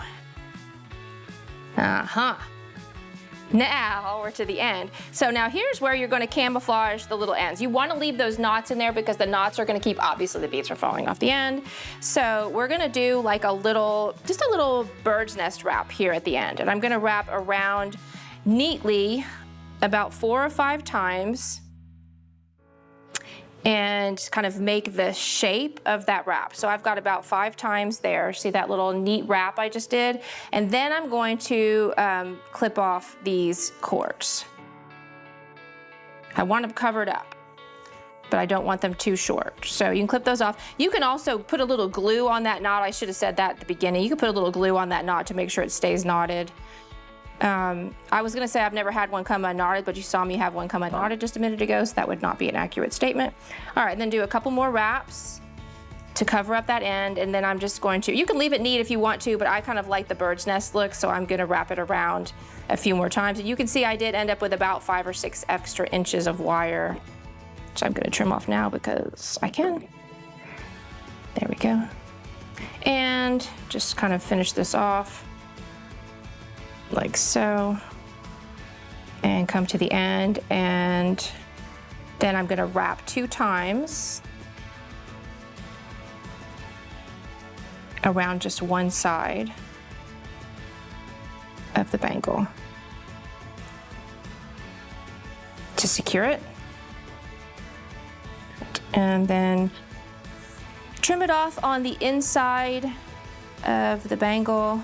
Now we're to the end. So now here's where you're going to camouflage the little ends. You want to leave those knots in there because the knots are going to keep, obviously, the beads from falling off the end. So we're going to do like just a little bird's nest wrap here at the end. And I'm going to wrap around neatly about 4 or 5 times and kind of make the shape of that wrap. So I've got about 5 times there. See that little neat wrap I just did? And then I'm going to clip off these cords. I want them covered up, but I don't want them too short. So you can clip those off. You can also put a little glue on that knot. I should have said that at the beginning. You can put a little glue on that knot to make sure it stays knotted. I was gonna say I've never had one come unknotted, but you saw me have one come unknotted just a minute ago, so that would not be an accurate statement. All right, then do a couple more wraps to cover up that end, and then I'm just going to, you can leave it neat if you want to, but I kind of like the bird's nest look, so I'm gonna wrap it around a few more times. And you can see I did end up with about 5 or 6 extra inches of wire, which I'm gonna trim off now because I can. There we go. And just kind of finish this off like so, and come to the end, and then I'm gonna wrap 2 times around just one side of the bangle to secure it, and then trim it off on the inside of the bangle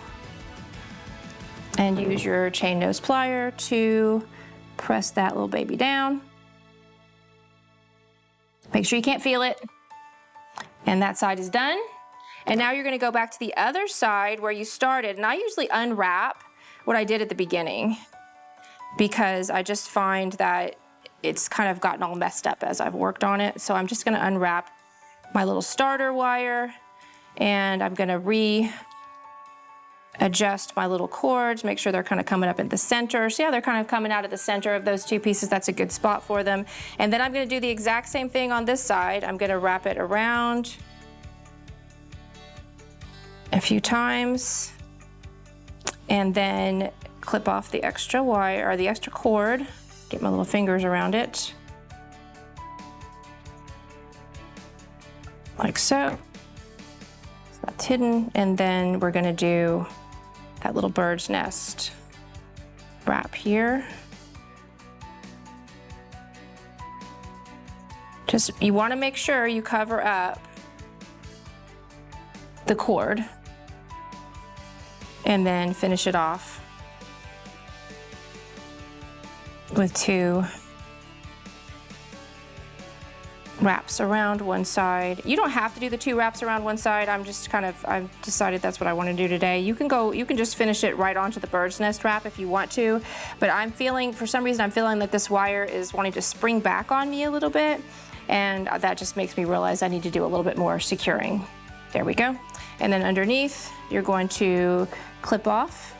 and use your chain nose plier to press that little baby down. Make sure you can't feel it. And that side is done. And now you're gonna go back to the other side where you started. And I usually unwrap what I did at the beginning because I just find that it's kind of gotten all messed up as I've worked on it. So I'm just gonna unwrap my little starter wire, and I'm gonna adjust my little cords, make sure they're kind of coming up in the center. So yeah, they're kind of coming out of the center of those 2 pieces. That's a good spot for them. And then I'm gonna do the exact same thing on this side. I'm gonna wrap it around a few times and then clip off the extra wire or the extra cord, get my little fingers around it, like so. So that's hidden. And then we're gonna do that little bird's nest wrap here. Just, you wanna make sure you cover up the cord and then finish it off with 2 wraps around one side. You don't have to do the 2 wraps around one side. I've decided that's what I want to do today. You can just finish it right onto the bird's nest wrap if you want to, but for some reason I'm feeling that this wire is wanting to spring back on me a little bit, and that just makes me realize I need to do a little bit more securing. There we go. And then underneath, you're going to clip off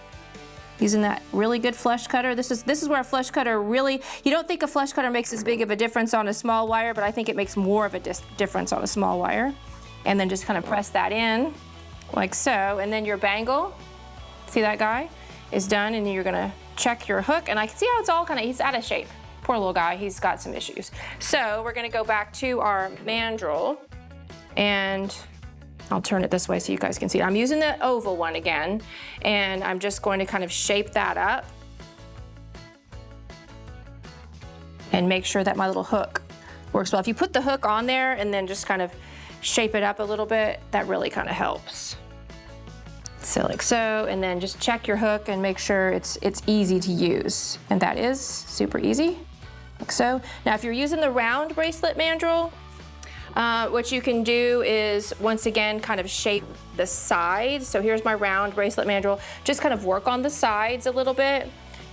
using that really good flush cutter. This is where a flush cutter really, you don't think a flush cutter makes as big of a difference on a small wire, but I think it makes more of a difference on a small wire. And then just kind of press that in like so, and then your bangle, see that guy, is done, and you're gonna check your hook, and I can see how it's all kind of, he's out of shape. Poor little guy, he's got some issues. So we're gonna go back to our mandrel, and I'll turn it this way so you guys can see it. I'm using the oval one again, and I'm just going to kind of shape that up and make sure that my little hook works well. If you put the hook on there and then just kind of shape it up a little bit, that really kind of helps. So like so, and then just check your hook and make sure it's easy to use. And that is super easy, like so. Now if you're using the round bracelet mandrel, what you can do is, once again, kind of shape the sides. So here's my round bracelet mandrel. Just kind of work on the sides a little bit,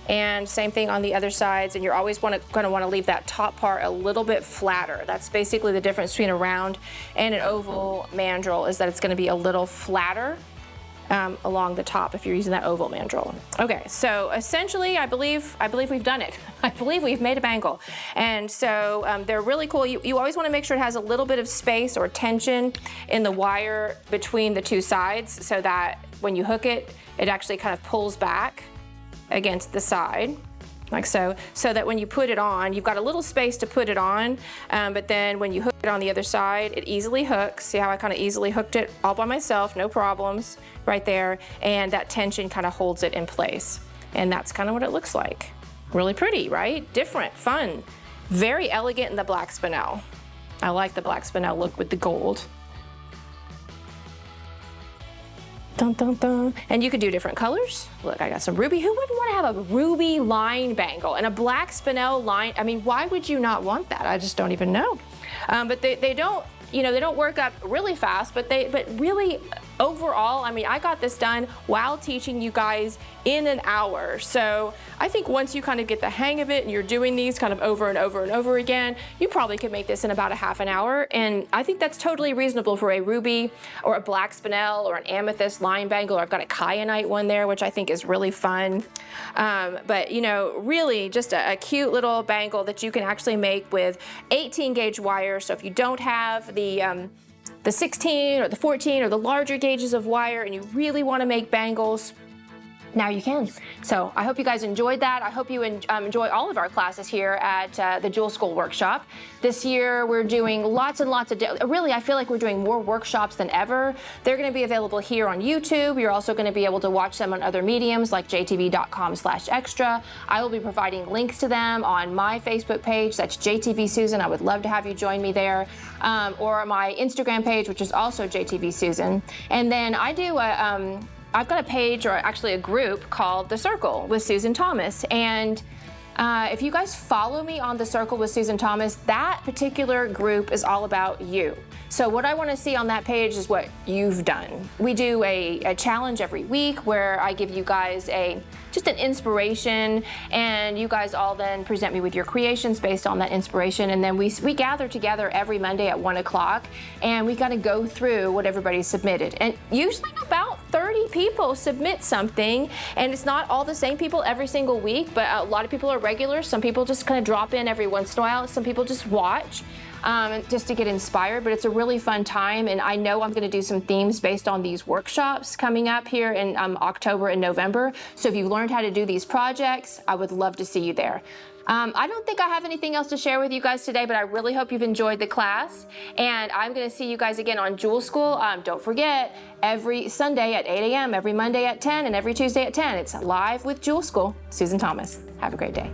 and same thing on the other sides. And you're always gonna want to leave that top part a little bit flatter. That's basically the difference between a round and an oval mandrel, is that it's gonna be a little flatter along the top if you're using that oval mandrel. Okay, so essentially, I believe we've done it. I believe we've made a bangle. And so they're really cool. You always wanna make sure it has a little bit of space or tension in the wire between the two sides, so that when you hook it, it actually kind of pulls back against the side, like so, so that when you put it on, you've got a little space to put it on, but then when you hook it on the other side, it easily hooks. See how I kind of easily hooked it all by myself, no problems, right there, and that tension kind of holds it in place. And that's kind of what it looks like. Really pretty, right? Different, fun, very elegant in the black spinel. I like the black spinel look with the gold. Dun, dun, dun. And you could do different colors. Look, I got some ruby. Who wouldn't want to have a ruby line bangle and a black spinel line? I mean, why would you not want that? I just don't even know. But they don't, you know, they don't work up really fast, but really overall, I mean, I got this done while teaching you guys in an hour. So I think once you kind of get the hang of it and you're doing these kind of over and over and over again, you probably could make this in about a half an hour. And I think that's totally reasonable for a ruby or a black spinel or an amethyst line bangle. Or I've got a kyanite one there, which I think is really fun. But you know, really just a cute little bangle that you can actually make with 18 gauge wire. So if you don't have the 16 or the 14 or the larger gauges of wire and you really want to make bangles, now you can. So I hope you guys enjoyed that. I hope you enjoy all of our classes here at the Jewel School Workshop. This year we're doing lots and lots of, really I feel like we're doing more workshops than ever. They're going to be available here on YouTube. You're also going to be able to watch them on other mediums like jtv.com/extra. I will be providing links to them on my Facebook page. That's JTV Susan. I would love to have you join me there. Or my Instagram page, which is also JTV Susan. And then I do I've got a page, or actually a group, called The Circle with Susan Thomas. And if you guys follow me on The Circle with Susan Thomas, that particular group is all about you. So what I want to see on that page is what you've done. We do a challenge every week where I give you guys just an inspiration, and you guys all then present me with your creations based on that inspiration. And then we gather together every Monday at 1 o'clock, and we got to go through what everybody submitted. And usually about 30 people submit something, and it's not all the same people every single week, but a lot of people are regulars. Some people just kind of drop in every once in a while. Some people just watch. Just to get inspired, but it's a really fun time. And I know I'm going to do some themes based on these workshops coming up here in October and November. So if you've learned how to do these projects, I would love to see you there. I don't think I have anything else to share with you guys today, but I really hope you've enjoyed the class. And I'm going to see you guys again on Jewel School. Don't forget, every Sunday at 8 a.m., every Monday at 10, and every Tuesday at 10. It's live with Jewel School. Susan Thomas. Have a great day.